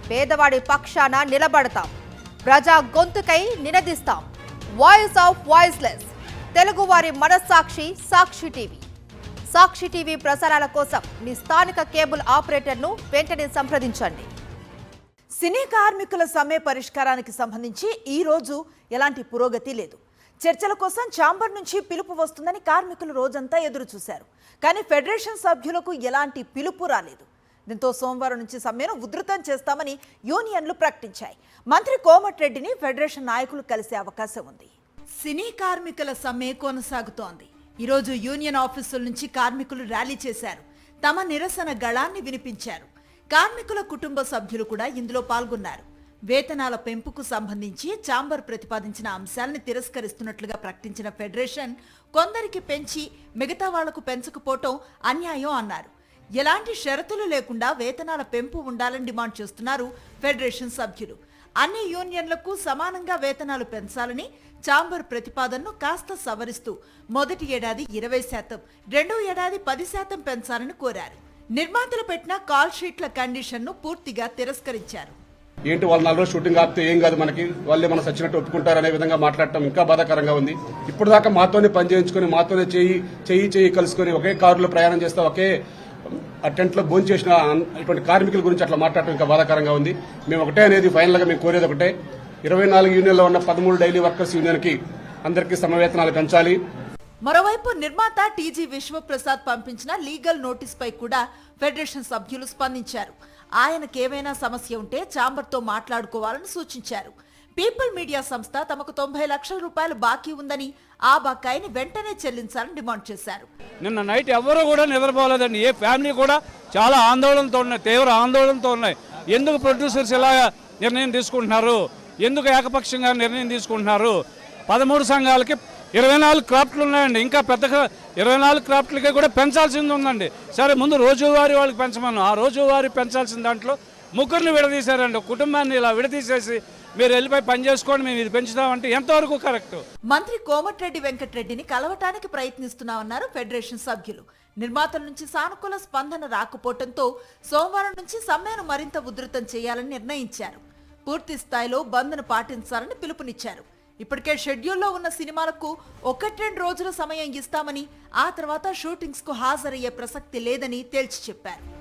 పేదవాడి పక్షాన నిలబడతాం, ప్రజా గొంతుకై నినదిస్తాం. వాయిస్ ఆఫ్ వాయిస్లెస్, తెలుగువారి మనస్సాక్షి సాక్షి టీవీ. సాక్షి టీవీ ప్రసారాల కోసం మీ స్థానిక కేబుల్ ఆపరేటర్ను వెంటనే సంప్రదించండి. సినీ కార్మికుల సమ్మె పరిష్కారానికి సంబంధించి ఈ రోజు ఎలాంటి పురోగతి లేదు. చర్చల కోసం ఛాంబర్ నుంచి పిలుపు వస్తుందని కార్మికులు రోజంతా ఎదురు చూశారు. కానీ ఫెడరేషన్ సభ్యులకు ఎలాంటి పిలుపు రాలేదు. దీంతో సోమవారం నుంచి సమ్మెను ఉధృతం చేస్తామని యూనియన్లు ప్రకటించాయి. మంత్రి కోమటిరెడ్డిని ఫెడరేషన్ నాయకులు కలిసే అవకాశం ఉంది. సినీ కార్మికుల సమ్మె కొనసాగుతోంది. ఈరోజు యూనియన్ ఆఫీసుల నుంచి కార్మికులు ర్యాలీ చేశారు. తమ నిరసన గళాన్ని వినిపించారు. కార్మికుల కుటుంబ సభ్యులు కూడా ఇందులో పాల్గొన్నారు. వేతనాల పెంపుకు సంబంధించి ఛాంబర్ ప్రతిపాదించిన అంశాలను తిరస్కరిస్తున్నట్లుగా ప్రకటించిన ఫెడరేషన్ కొందరికి పెంచి మిగతా వాళ్లకు పెంచకపోవటం అన్యాయం అన్నారు. ఎలాంటి షరతులు లేకుండా వేతనాల పెంపు ఉండాలని డిమాండ్ చేస్తున్నారు ఫెడరేషన్ సభ్యులు. అన్ని యూనియన్లకు సమానంగా వేతనాలు పెంచాలని ఛాంబర్ ప్రతిపాదనను కాస్త సవరిస్తూ మొదటి ఏడాది 20%, రెండో ఏడాది 10% పెంచాలని కోరారు. నిర్మాతలు పెట్టిన కాల్ షీట్ల కండిషన్ ను పూర్తిగా తిరస్కరించారు. ఏంటి వాళ్ళు 4 రోజులు షూటింగ్ ఆపితే ఏం కాదు, మనకి వాళ్ళే మనం సచ్చినట్టు ఒప్పుకుంటారనే విధంగా మాట్లాడటం ఇంకా బాధాకరంగా ఉంది. ఇప్పుడు దాకా మాతోనే పని చేయించుకుని మాతోనే చెయ్యి కలుసుకుని ఒకే కారులో ప్రయాణం చేస్తా ఒకే టెంట్ లో భోజనం చేసిన ఇటువంటి కార్మికుల గురించి అట్లా మాట్లాడటం ఇంకా బాధాకరంగా ఉంది. మేము ఒకటే అనేది ఫైనల్ గా మేము కోరేది ఒకటే, 24 యూనియన్లో ఉన్న 13 డైలీ వర్కర్స్ యూనియన్ కి అందరికీ సమవేతనాలు పెంచాలి. మరోవైపు నిర్మాత టీజీ విశ్వప్రసాద్ పంపించిన లీగల్ నోటీస్ పై కూడా ఫెడరేషన్ సభ్యులు స్పందించారు. ఆయనకేమైనా సమస్య ఉంటే ఛాంబర్తో మాట్లాడుకోవాలని సూచించారు. పీపుల్ మీడియా సంస్థ తమకు 90 లక్షల రూపాయలు బాకీ ఉందని ఆ బకాయిని వెంటనే చెల్లించాలని డిమాండ్ చేశారు. నిన్న నైట్ ఎవరు కూడా నిద్రపోలేదండి. ఏ ఫ్యామిలీ కూడా చాలా ఆందోళనతో ఉన్నాయి, తీవ్ర ఆందోళనతో ఉన్నాయి. ఎందుకు ప్రొడ్యూసర్స్ ఇలా నిర్ణయం తీసుకుంటున్నారు, ఎందుకు ఏకపక్షంగా నిర్ణయం తీసుకుంటున్నారు? 13 సంఘాలకి 24 క్రాఫ్ట్లు ఉన్నాయండి. ఇంకా పెద్దగా 24 క్రాఫ్ట్లకి కూడా పెంచాల్సింది ఉందండి. సరే, ముందు రోజువారీ వాళ్ళకి పెంచమను. ఆ రోజువారీ పెంచాల్సిన దాంట్లో ముగ్గురిని విడదీశారండి. కుటుంబాన్ని ఇలా విడదీసేసి మీరు వెళ్ళిపోయి పని చేసుకోండి, మేము ఇది పెంచుతామంటే ఎంతవరకు కరెక్ట్? మంత్రి కోమటిరెడ్డి వెంకటరెడ్డిని కలవటానికి ప్రయత్నిస్తున్నామన్నారు ఫెడరేషన్ సభ్యులు. నిర్మాతల నుంచి సానుకూల స్పందన రాకపోవడంతో సోమవారం నుంచి సమ్మెను మరింత ఉధృతం చేయాలని నిర్ణయించారు. పూర్తి స్థాయిలో బంద్ను పాటించాలని పిలుపునిచ్చారు. ఇప్పటికే షెడ్యూల్లో ఉన్న సినిమాలకు 1-2 రోజుల సమయం ఇస్తామని, ఆ తర్వాత షూటింగ్స్ కు హాజరయ్యే ప్రసక్తి లేదని తేల్చి చెప్పారు.